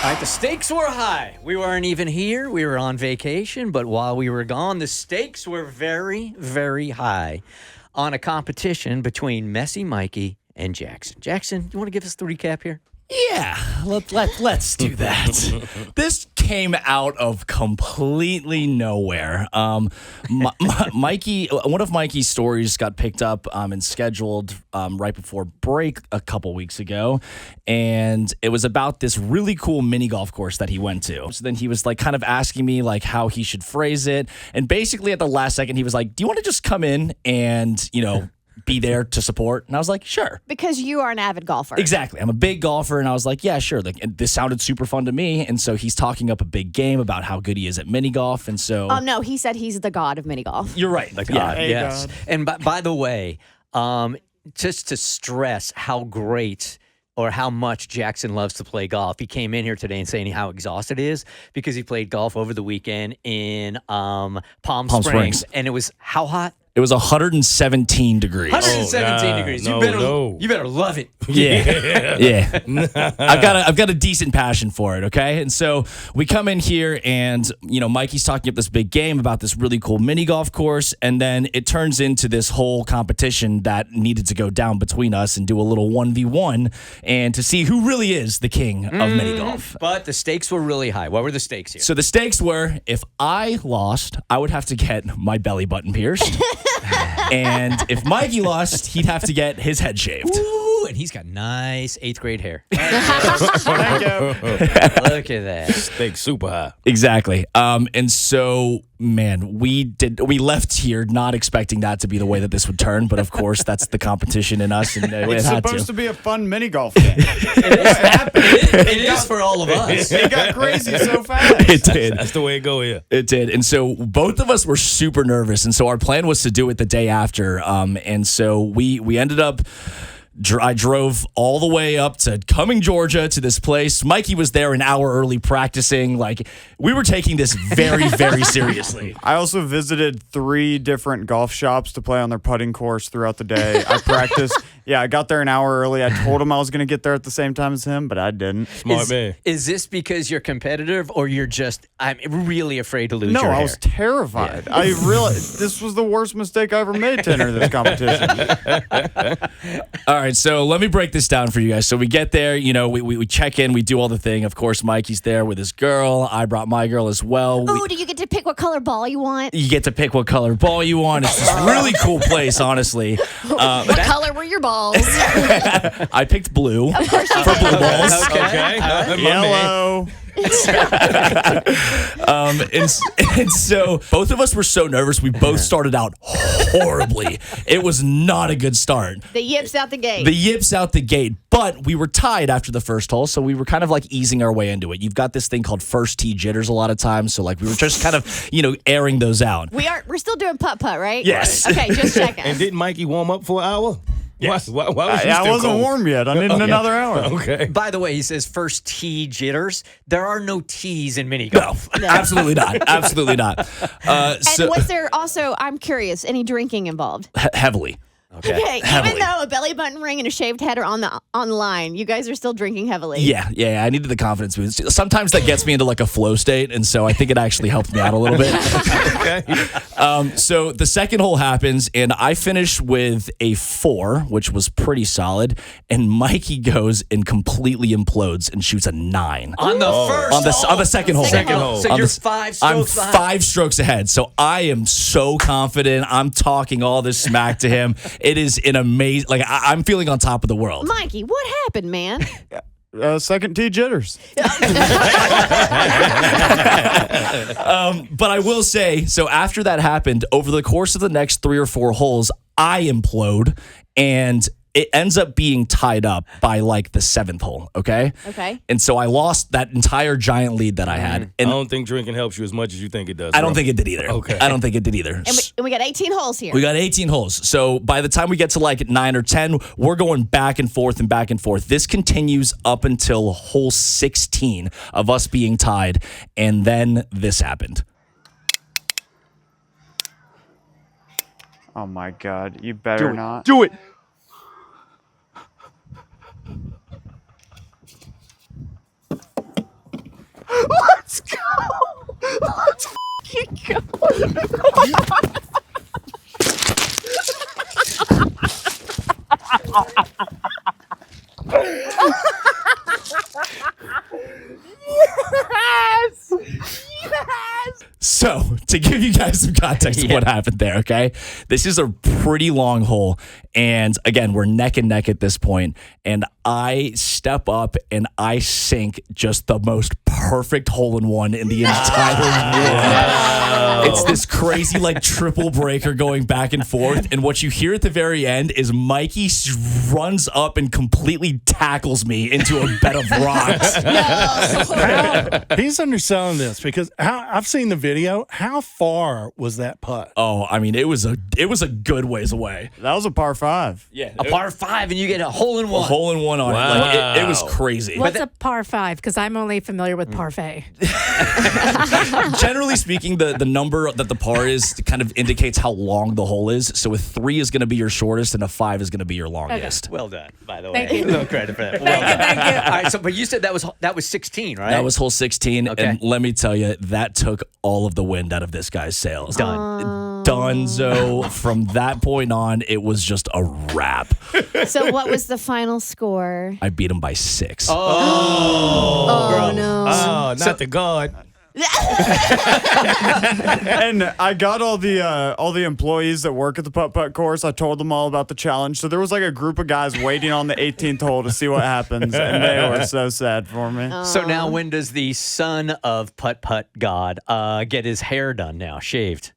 All right, the stakes were high. We weren't even here. We were on vacation, but while we were gone, the stakes were very, very high on a competition between Messy Mikey and Jackson. Jackson, you want to give us the recap here? Yeah, let's do that. This came out of completely nowhere. Mikey, one of Mikey's stories got picked up and scheduled right before break a couple weeks ago, and it was about this really cool mini golf course that he went to. So then he was like kind of asking me like how he should phrase it, and basically at the last second he was like, "Do you want to just come in and be there to support?" And I was like, sure. Because you are an avid golfer. Exactly. I'm a big golfer, and I was like, yeah, sure. Like, and this sounded super fun to me. And so he's talking up a big game about how good he is at mini golf. And so. No, he said he's the god of mini golf. You're right. The god, Hey, yes. God. And by the way, just to stress how great or how much Jackson loves to play golf, he came in here today and saying how exhausted he is because he played golf over the weekend in Palm Springs. And it was how hot? It was 117 degrees. 117 degrees. You better love it. Yeah. I've got a decent passion for it, okay? And so we come in here and, Mikey's talking up this big game about this really cool mini golf course, and then it turns into this whole competition that needed to go down between us and do a little 1v1 and to see who really is the king of mini golf. But the stakes were really high. What were the stakes here? So the stakes were, if I lost, I would have to get my belly button pierced. And if Mikey lost, he'd have to get his head shaved. Ooh, and he's got nice 8th grade hair. Thank you. Look at that. Stakes super high. Exactly. And so, man, we left here not expecting that to be the way that this would turn. But of course, that's the competition in us, and it It's had supposed to. to be a fun mini golf game. It is for all of us. It got crazy so fast. It did. That's the way it go here. It did. And so both of us were super nervous. And so our plan was to do it the day after. And so we ended up. I drove all the way up to Cumming, Georgia to this place. Mikey was there an hour early practicing. Like, we were taking this very, very seriously. I also visited 3 different golf shops to play on their putting course throughout the day. I practiced. Yeah, I got there an hour early. I told him I was going to get there at the same time as him, but I didn't. Smart man. Is this because you're competitive or you're just, I'm really afraid to lose No, your hair? I was terrified. Yeah. I realized this was the worst mistake I ever made to enter this competition. All right, so let me break this down for you guys. So we get there, we check in, we do all the thing. Of course, Mikey's there with his girl. I brought my girl as well. Oh, do you get to pick what color ball you want? You get to pick what color ball you want. It's this really cool place, honestly. What color were your balls? I picked blue Of course you for did. blue balls. Okay. Yellow. And so both of us were so nervous. We both started out horribly. It was not a good start. The yips out the gate. The yips out the gate, but we were tied after the first hole, so we were kind of like easing our way into it. You've got this thing called first tee jitters a lot of times, so like we were just kind of, airing those out. We're still doing putt-putt, right? Yes. Okay, just checking. And didn't Mikey warm up for an hour? Yes. Why was he I still wasn't cold? warm yet. I needed another hour. Okay. By the way, he says first tee jitters. There are no tees in mini No, golf. absolutely not. Absolutely not. And was there also, I'm curious, any drinking involved? Heavily. Okay, Heavily. even though a belly button ring and a shaved head are on the line, you guys are still drinking heavily. Yeah, I needed the confidence boost. Sometimes that gets me into like a flow state, and so I think it actually helped me out a little bit. Okay. So the second hole happens, and I finish with a 4, which was pretty solid, and Mikey goes and completely implodes and shoots a 9. On the first On the second hole. Second hole. So On you're the- 5 I'm strokes behind. 5 strokes ahead. So I am so confident. I'm talking all this smack to him. It is an amazing, I'm feeling on top of the world. Mikey, what happened, man? Second tee jitters. But I will say, so after that happened, over the course of the next 3 or 4 holes, I implode, and it ends up being tied up by like the 7th hole, okay? Okay. And so I lost that entire giant lead that I had. I And don't think drinking helps you as much as you think it does. I don't bro. think it did either. Okay. I don't think it did either. And we got 18 holes here. We got 18 holes. So by the time we get to like 9 or 10, we're going back and forth and back and forth. This continues up until hole 16 of us being tied. And then this happened. Oh my God! You better not. Do it. So, to give you guys some context of what happened there, okay? This is a pretty long hole. And again, we're neck and neck at this point. And I step up and I sink just the most perfect hole in one in the entire world. It's this crazy, like, triple breaker going back and forth. And what you hear at the very end is Mikey runs up and completely tackles me into a bed of rocks. He's underselling this because I've seen the video. How far was that putt? Oh, I mean, it was a good ways away. That was a par 5. Yeah. A par 5 and you get a hole in one. A hole in one on it. Like, it was crazy. What's a par 5? Because I'm only familiar with parfait. Generally speaking, the number that the par is kind of indicates how long the hole is. So a 3 is going to be your shortest and a 5 is going to be your longest. Well done, by the Thank way. you. No credit for that. Thank you. All right, so but you said that was 16, right? That was hole 16. Okay. And let me tell you, that took all of the wind out of this guy's sails. Done. Dunzo. From that point on, it was just a wrap. So what was the final score? I beat him by 6. Oh no. Oh, not the guard. And I got all the employees that work at the putt-putt course. I told them all about the challenge. So there was like a group of guys waiting on the 18th hole to see what happens, and they were so sad for me. So now when does the son of putt-putt god get his hair done now, shaved?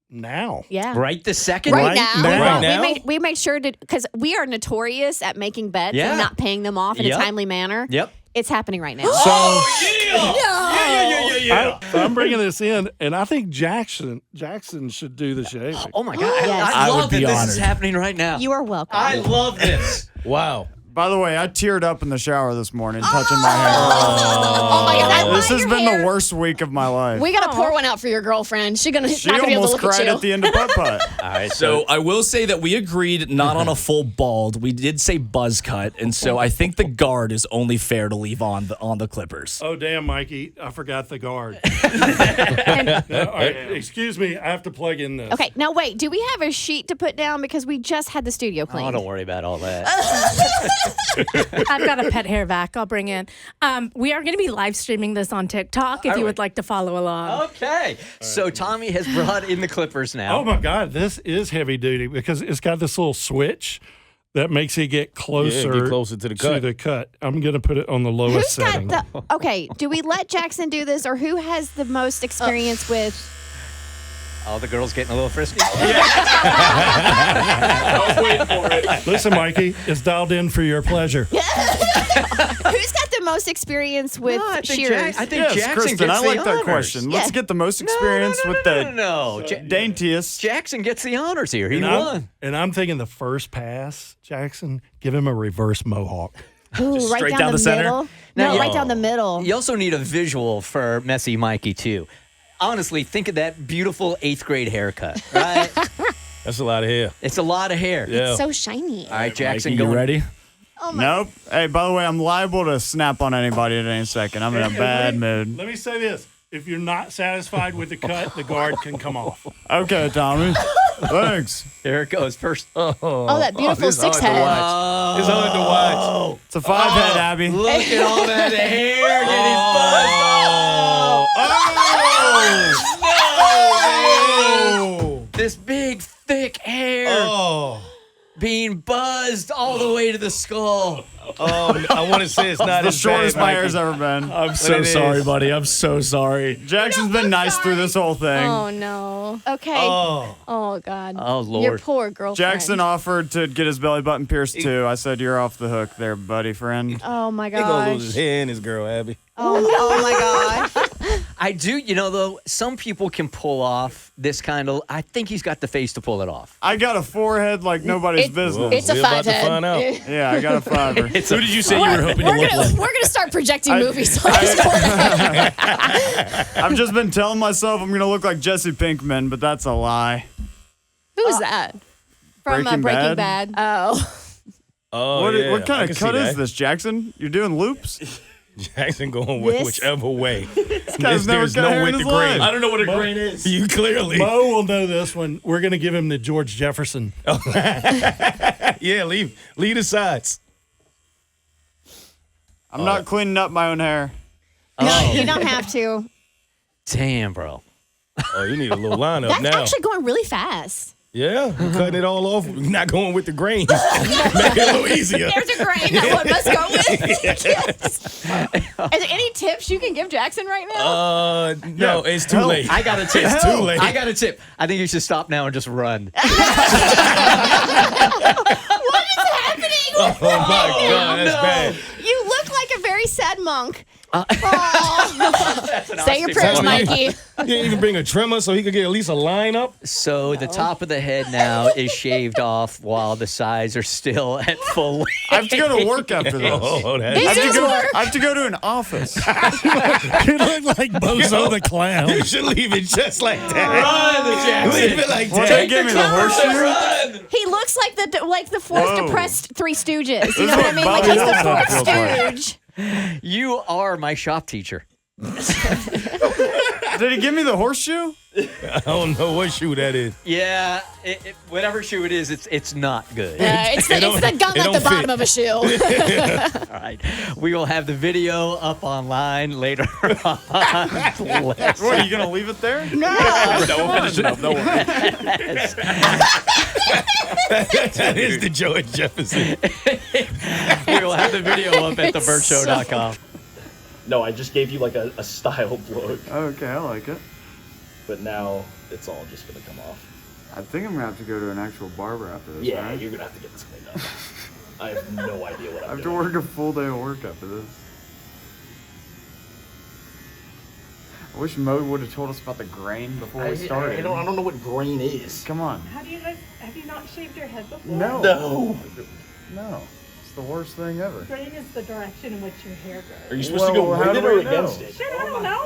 Now. Yeah. Right this second? Right now. Right now? We made sure to, because we are notorious at making bets Yeah. and not paying them off in Yep. a timely manner. Yep. It's happening right now. I'm bringing this in, and I think Jackson should do the shaving. Oh my God. Yes. I I would love that be this is honored. happening right now. You are welcome. I love this. Wow. By the way, I teared up in the shower this morning touching my hair. Oh my God. I This love has your been hair. the worst week of my life. We got to pour one out for your girlfriend. She's not She going to be able to almost look at cried you. at the end of putt-putt. All right. So I will say that we agreed not on a full bald. We did say buzz cut, and so I think the guard is only fair to leave on the Clippers. Oh, damn, Mikey. I forgot the guard. All right, excuse me. I have to plug in this. Okay, now wait. Do we have a sheet to put down because we just had the studio Oh, cleaned? don't worry about all that. I've got a pet hair vac I'll bring in. We are going to be live streaming this on TikTok if you would like to follow along. Okay. So Tommy has brought in the Clippers now. Oh, my God. This is heavy duty because it's got this little switch that makes it get closer, get closer to the cut. I'm going to put it on the lowest Who's setting. got the? Okay, do we let Jackson do this, or who has the most experience with? All the girls getting a little frisky. Listen, Mikey, it's dialed in for your pleasure. Who's got the most experience with No, I think shears? I think Yes, Jackson Kristen, gets I like the that honors. question. Let's Yeah. get the most experience with the No. daintiest. Jackson gets the honors here. He And won. I'm thinking the first pass, Jackson, give him a reverse mohawk. Ooh, right straight down, down the center? middle. Now, No, right down the middle. You also need a visual for Messy Mikey, too. Honestly, think of that beautiful 8th grade haircut, right? That's a lot of hair. It's a lot of hair. Yeah. So shiny. All right, Jackson, Mikey, you going. ready? Nope. Hey, by the way, I'm liable to snap on anybody at any second. I'm in a bad mood. Let me say this. If you're not satisfied with the cut, the guard can come off. Okay, Tommy. Thanks. There it goes. First. Oh, that beautiful this is hard six to head. watch. It's hard to watch. It's a 5-head, Abby. Look at all that hair getting buzzed. This big, thick hair being buzzed all the way to the skull. I want to say it's not The as shortest bad, my Mikey. hair's ever been. I'm so it sorry, is. buddy. I'm so sorry. Jackson's been nice through this whole thing. Oh no. Okay. Oh God. Oh, Lord. Your poor girlfriend. Jackson offered to get his belly button pierced too. I said, "You're off the hook there, buddy friend." Oh my He gonna lose his gosh. hair and his girl, Abby. Oh my gosh. I do, though, some people can pull off this kind of. I think he's got the face to pull it off. I got a forehead like nobody's business. It's a We're about to 5-head. find out. Yeah, I got a 5-er. Who did you say you were hoping to look like? We're gonna start projecting movies. I've just been telling myself I'm gonna look like Jesse Pinkman, but that's a lie. Who's that? From Breaking Breaking Bad? Bad. Oh. Oh, What yeah. what I kind can of see cut is that. this, Jackson? You're doing loops? Jackson going with This- whichever way. guy's never There's got hair no in with the his life. grain. I don't know what a grain is. You clearly. Mo will know this one. We're going to give him the George Jefferson. Yeah, leave the sides. I'm not cleaning up my own hair. No, you don't have to. Damn, bro. Oh, you need a little lineup That's now. actually going really fast. Yeah, you're cutting it all off. You're not going with the grain. Make it a little easier. There's a grain that one must go with. Yes. Are there any tips you can give Jackson right now? No, it's too late. I got a tip. It's too late. I got a tip. I think you should stop now and just run. What is happening? Oh my God, that's bad. You look like a very sad monk. That's an Say your osteoporosis. prayers, Mikey. You didn't even bring a trimmer so he could get at least a line up. So the top of the head now is shaved off while the sides are still at full length. I have to go to work after this. Oh, These that's days work. I have to go to an office. You look like Bozo the Clown. You should leave it just like that. Run, Leave it like Well, that. they gave me the horseshoe. He looks like the fourth Whoa. depressed Three Stooges. This You know is what I what mean? Like Bobby he's the Hill's fourth feels like. stooge. You are my shop teacher. Did he give me the horseshoe? I don't know what shoe that is. Yeah, whatever shoe it is, it's not good. It's the gum it at don't the bottom fit. of a shoe. All right. We will have the video up online later on. What, are you going to leave it there? That is the George Jefferson. We will have the video up at thebertshow.com. No, I just gave you like a style look, Okay, I like it. but now it's all just gonna come off. I think I'm going to have to go to an actual barber after this. Yeah, right? you're gonna have to get this cleaned up. I have no idea what I I'm have to doing. work a full day of work after this. I wish Mo would have told us about the grain before we started. I don't know what grain is. Come on. Have you not shaved your head before? No. No. No. It's the worst thing ever. Grain is the direction in which your hair grows. Are you supposed to go Well, how with it do or I know? against it? I don't know.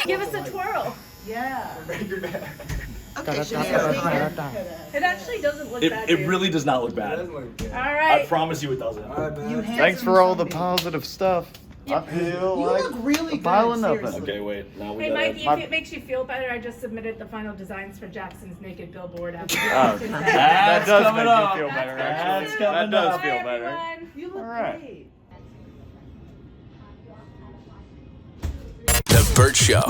Give us a twirl. Yeah. It actually doesn't look bad. It really does not look bad. All I right. promise you it doesn't. Thanks for all the positive stuff. I feel You like look really a pile of good, nothing. seriously. Okay, wait. Now we Hey, gotta. Mikey, if it makes you feel better, I just submitted the final designs for Jackson's naked billboard. That That's does coming make up. me feel better, That's actually. coming That does up. feel better. You look All right. great. The Bert Show.